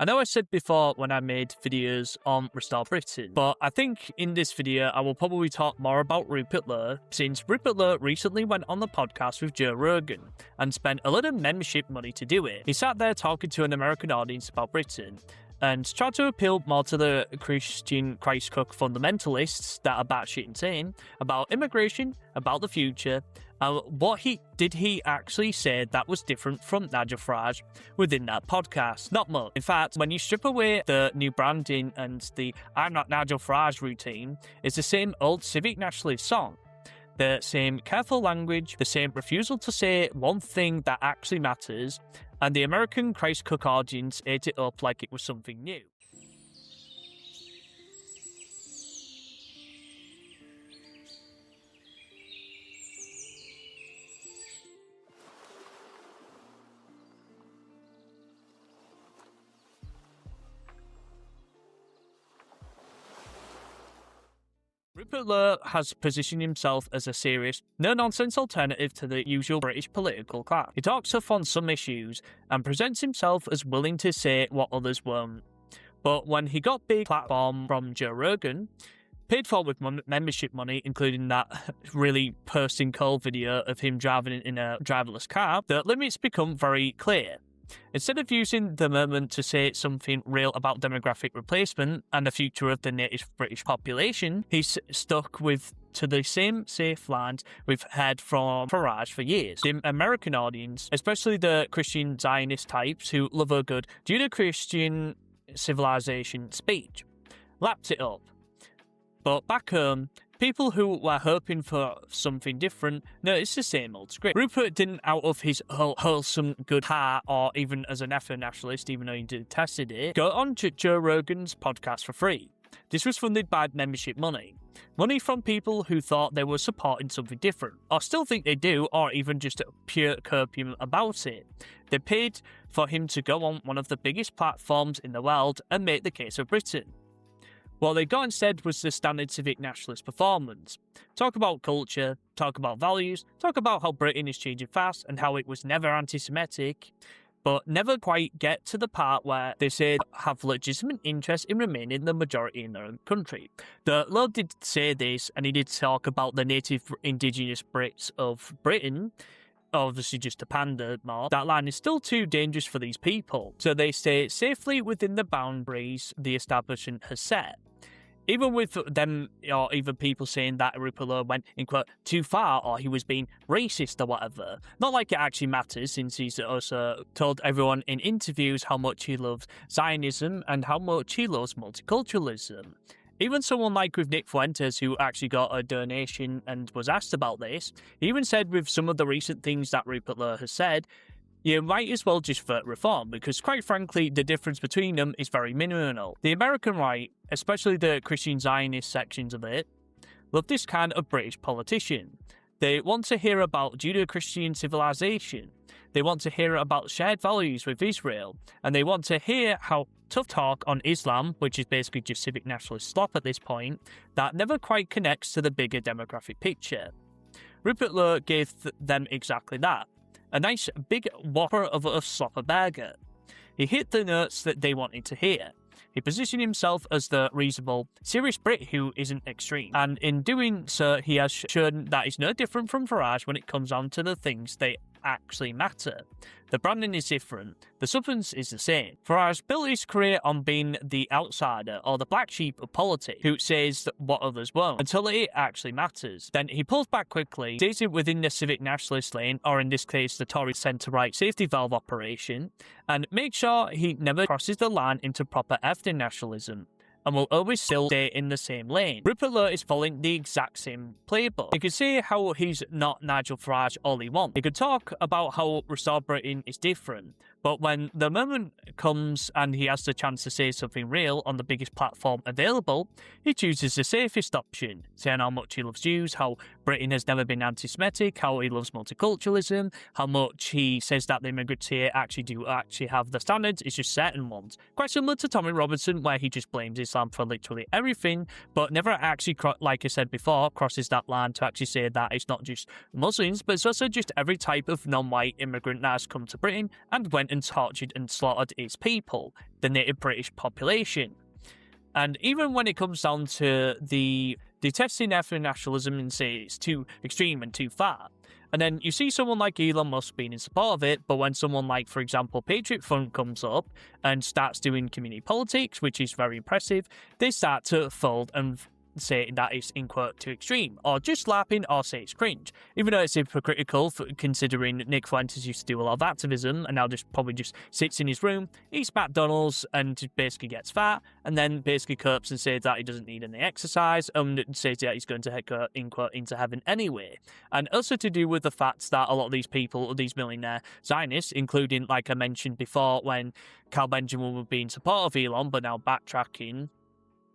I know I said before when I made videos on Restore Britain, but I think in this video I will probably talk more about Rupert Lowe, since Rupert Lowe recently went on the podcast with Joe Rogan and spent a lot of membership money to do it. He sat there talking to an American audience about Britain and tried to appeal more to the Christian Christ cook fundamentalists that are batshit insane about immigration, about the future, and what did he actually say that was different from Nigel Farage within that podcast? Not much. In fact, when you strip away the new branding and the I'm not Nigel Farage routine, it's the same old civic nationalist song. The same careful language, the same refusal to say one thing that actually matters, and the American Christ cook audience ate it up like it was something new. Rupert Lowe has positioned himself as a serious, no-nonsense alternative to the usual British political class. He talks tough on some issues and presents himself as willing to say what others won't. But when he got big platform from Joe Rogan, paid for with membership money, including that really pursing cold video of him driving in a driverless car, the limits become very clear. Instead of using the moment to say something real about demographic replacement and the future of the native British population, he's stuck to the same safe lines we've heard from Farage for years. The American audience, especially the Christian Zionist types who love a good Judeo-Christian civilization speech, lapped it up. But back home, people who were hoping for something different noticed the same old script. Rupert didn't, out of his wholesome good heart or even as an ethno-nationalist, even though he detested it, go on to Joe Rogan's podcast for free. This was funded by membership money. Money from people who thought they were supporting something different, or still think they do, or even just pure copium about it. They paid for him to go on one of the biggest platforms in the world and make the case of Britain. What they got instead was the standard civic nationalist performance. Talk about culture, talk about values, talk about how Britain is changing fast and how it was never anti-Semitic, but never quite get to the part where they say have legitimate interest in remaining the majority in their own country. The Lowe did say this, and he did talk about the native indigenous Brits of Britain, obviously just to pander more. That line is still too dangerous for these people, so they stay safely within the boundaries the establishment has set. Even with them, or even people saying that Rupert Lowe went, in quote, too far, or he was being racist or whatever. Not like it actually matters, since he's also told everyone in interviews how much he loves Zionism and how much he loves multiculturalism. Even someone like with Nick Fuentes, who actually got a donation and was asked about this, he even said with some of the recent things that Rupert Lowe has said, you might as well just vote reform, because quite frankly, the difference between them is very minimal. The American right, especially the Christian Zionist sections of it, love this kind of British politician. They want to hear about Judeo-Christian civilization. They want to hear about shared values with Israel, and they want to hear how tough talk on Islam, which is basically just civic nationalist slop at this point, that never quite connects to the bigger demographic picture. Rupert Lowe gave them exactly that. A nice big whopper of a slopper burger. He hit the notes that they wanted to hear. He positioned himself as the reasonable, serious Brit who isn't extreme, and in doing so, he has shown that he's no different from Farage when it comes on to the things they actually matter. The branding is different, the substance is the same. Farage built his career on being the outsider or the black sheep of politics who says what others won't until it actually matters. Then he pulls back quickly, stays it within the civic nationalist lane, or in this case the Tory centre-right safety valve operation, and makes sure he never crosses the line into proper ethno-nationalism, and will always still stay in the same lane. Rupert Lowe is following the exact same playbook. He could say how he's not Nigel Farage all he wants. He could talk about how Restore Britain is different, but when the moment comes and he has the chance to say something real on the biggest platform available, he chooses the safest option, saying how much he loves Jews, how Britain has never been anti-Semitic, how he loves multiculturalism, how much he says that the immigrants here actually have the standards, it's just certain ones. Quite similar to Tommy Robinson, where he just blames Islam for literally everything, but never actually, like I said before, crosses that line to actually say that it's not just Muslims, but it's also just every type of non-white immigrant that has come to Britain and went and tortured and slaughtered its people, the native British population. And even when it comes down to the detesting ethnic nationalism and say it's too extreme and too far, and then you see someone like Elon Musk being in support of it, but when someone like, for example, Patriot Front comes up and starts doing community politics, which is very impressive, they start to fold and say that it's, in quote, too extreme, or just laughing, or say it's cringe. Even though it's hypocritical, considering Nick Fuentes used to do a lot of activism and now probably just sits in his room, eats McDonald's and just basically gets fat, and then basically copes and says that he doesn't need any exercise, and says that he's going to go, in quote, into heaven anyway. And also to do with the fact that a lot of these people, these millionaire Zionists, including, like I mentioned before, when Carl Benjamin would be in support of Elon, but now backtracking,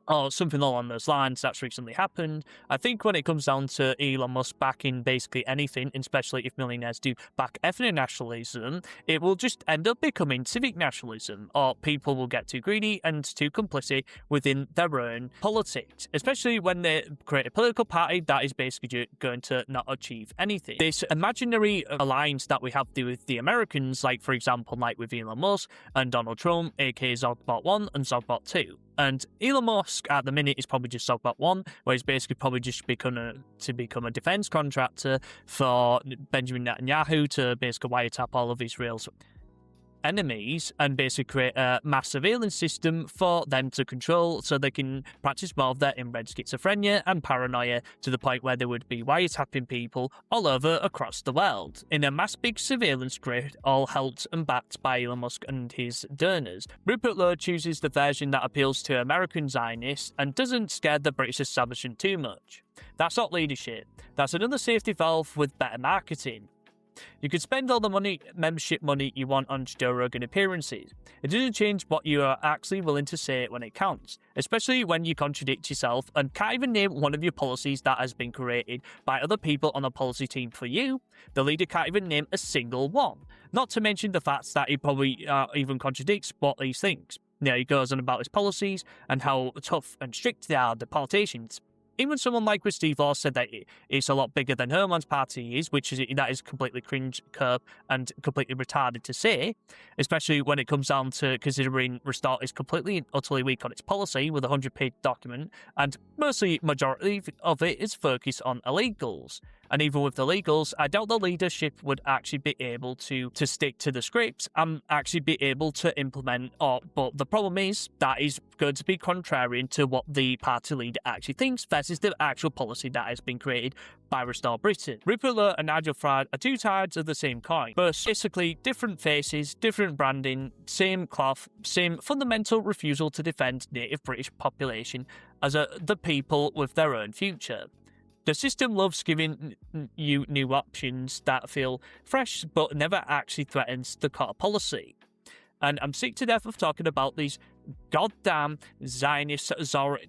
or something along those lines that's recently happened. I think when it comes down to Elon Musk backing basically anything, especially if millionaires do back ethnic nationalism, it will just end up becoming civic nationalism, or people will get too greedy and too complicit within their own politics, especially when they create a political party that is basically going to not achieve anything. This imaginary alliance that we have to do with the Americans, like for example, like with Elon Musk and Donald Trump, aka Zogbot 1 and Zogbot 2. And Elon Musk at the minute is probably just Zogbot 1, where he's basically probably just become a defense contractor for Benjamin Netanyahu to basically wiretap all of Israel's enemies and basically create a mass surveillance system for them to control so they can practice more of their inbred schizophrenia and paranoia to the point where they would be wiretapping people all over across the world in a mass big surveillance grid, all helped and backed by Elon Musk and his donors. Rupert Lowe chooses the version that appeals to American Zionists and doesn't scare the British establishment too much. That's not leadership. That's another safety valve with better marketing. You can spend all the membership money you want on Joe Rogan appearances. It doesn't change what you are actually willing to say when it counts, especially when you contradict yourself and can't even name one of your policies that has been created by other people on the policy team for you. The leader can't even name a single one, not to mention the fact that he probably even contradicts what he thinks. He goes on about his policies and how tough and strict they are, the politicians. Even someone like Steve Law said that it's a lot bigger than Herman's party is, that is completely cringe, curb, and completely retarded to say, especially when it comes down to considering Restart is completely and utterly weak on its policy with a 100-page document, and majority of it is focused on illegals. And even with the legals, I doubt the leadership would actually be able to stick to the scripts and actually be able to implement. But the problem is that is going to be contrarian to what the party leader actually thinks versus the actual policy that has been created by Restore Britain. Rupert Lowe and Nigel Farage are two sides of the same coin, but basically different faces, different branding, same cloth, same fundamental refusal to defend native British population as the people with their own future. The system loves giving you new options that feel fresh but never actually threatens the core policy. And I'm sick to death of talking about these goddamn Zionist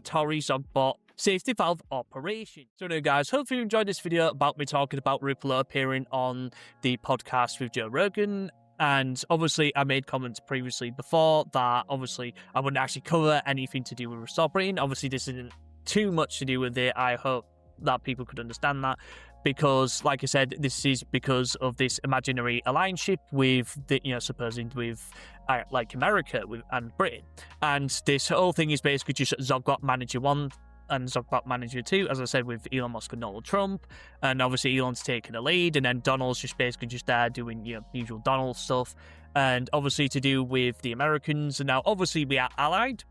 Tory Zogbot safety valve operation. So anyway guys, hopefully you enjoyed this video about me talking about Rupert Lowe appearing on the podcast with Joe Rogan. And obviously I made comments previously before that obviously I wouldn't actually cover anything to do with Restore Britain. Obviously this isn't too much to do with it. I hope that people could understand that, because like I said, this is because of this imaginary alliance with the, supposing with like America and Britain, and this whole thing is basically just Zogbot Manager 1 and Zogbot Manager 2, as I said, with Elon Musk and Donald Trump, and obviously Elon's taking the lead, and then Donald's just basically just there doing usual Donald stuff, and obviously to do with the Americans, and now obviously we are allied.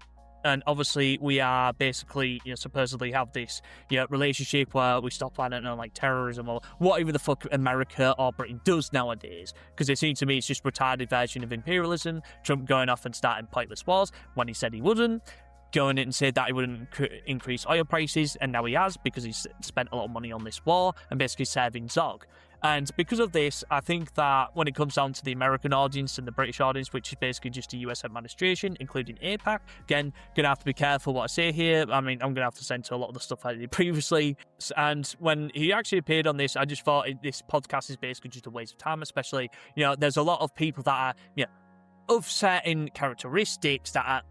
And obviously, we are basically, supposedly have this, relationship where we stop, I don't know, like terrorism or whatever the fuck America or Britain does nowadays. Because it seems to me it's just a retarded version of imperialism. Trump going off and starting pointless wars when he said he wouldn't. Going in and said that he wouldn't increase oil prices, and now he has because he's spent a lot of money on this war and basically serving Zog. And because of this, I think that when it comes down to the American audience and the British audience, which is basically just the US administration, including APAC, again, going to have to be careful what I say here. I mean, I'm going to have to censor a lot of the stuff I did previously. And when he actually appeared on this, I just thought this podcast is basically just a waste of time, especially, there's a lot of people that are, of certain characteristics that are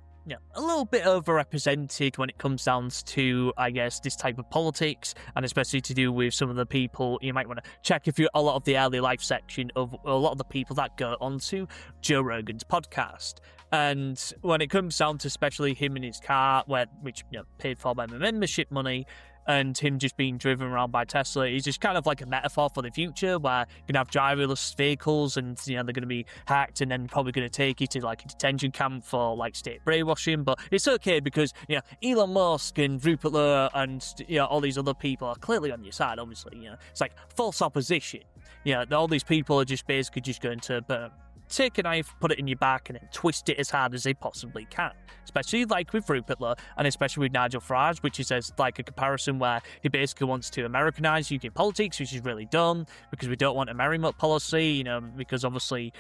a little bit overrepresented when it comes down to, I guess, this type of politics, and especially to do with some of the people. You might want to check if you're a lot of the early life section of a lot of the people that go onto Joe Rogan's podcast. And when it comes down to especially him in his car, which paid for by my membership money, and him just being driven around by Tesla, is just kind of like a metaphor for the future, where you're going to have driverless vehicles and, they're going to be hacked and then probably going to take you to, like, a detention camp for, like, state brainwashing. But it's okay because, Elon Musk and Rupert Lowe and, all these other people are clearly on your side, obviously. It's like false opposition. All these people are just basically just going to take a knife, put it in your back, and then twist it as hard as they possibly can. Especially like with Rupert Lowe, and especially with Nigel Farage, which is like a comparison where he basically wants to Americanise UK politics, which is really dumb, because we don't want a merry-muck policy, because obviously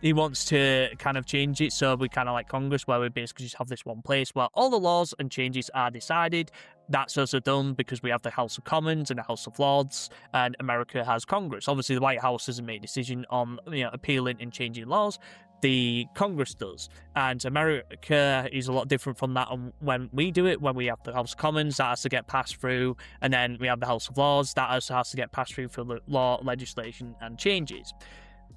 he wants to kind of change it, so we kind of like Congress, where we basically just have this one place where all the laws and changes are decided. That's also done because we have the House of Commons and the House of Lords, and America has Congress. Obviously, the White House doesn't make a decision on appealing and changing laws. The Congress does, and America is a lot different from that. And when we do it, when we have the House of Commons, that has to get passed through, and then we have the House of Lords, that also has to get passed through for the law, legislation, and changes.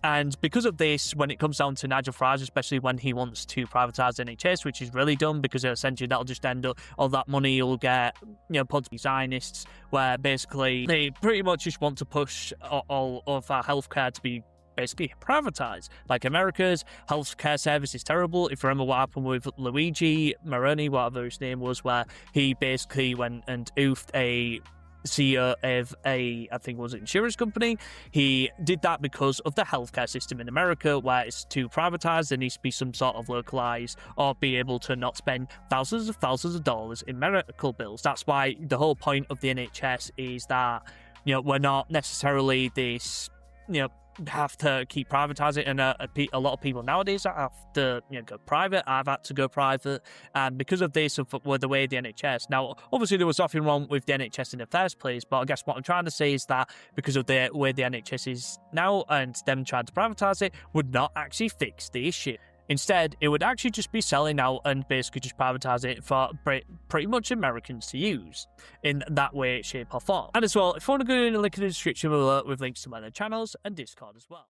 And because of this, when it comes down to Nigel Farage, especially when he wants to privatise the NHS, which is really dumb, because essentially that'll just end up, all that money will get, put to Zionists, where basically they pretty much just want to push all of our healthcare to be basically privatised. Like, America's healthcare service is terrible. If you remember what happened with Luigi Maroni, whatever his name was, where he basically went and oofed a CEO of I think it was an insurance company. He did that because of the healthcare system in America, where it's too privatized. There needs to be some sort of localized, or be able to not spend thousands of dollars in medical bills. That's why the whole point of the NHS is that, we're not necessarily this, have to keep privatizing, and a lot of people nowadays have to go private. I've had to go private, and because of this, with the way the NHS now, obviously there was nothing wrong with the NHS in the first place, but I guess what I'm trying to say is that because of the way the NHS is now, and them trying to privatize it, would not actually fix the issue. Instead, it would actually just be selling out and basically just privatize it for pretty much Americans to use in that way, shape, or form. And as well, if you want to go in the link in the description below with links to my other channels and Discord as well.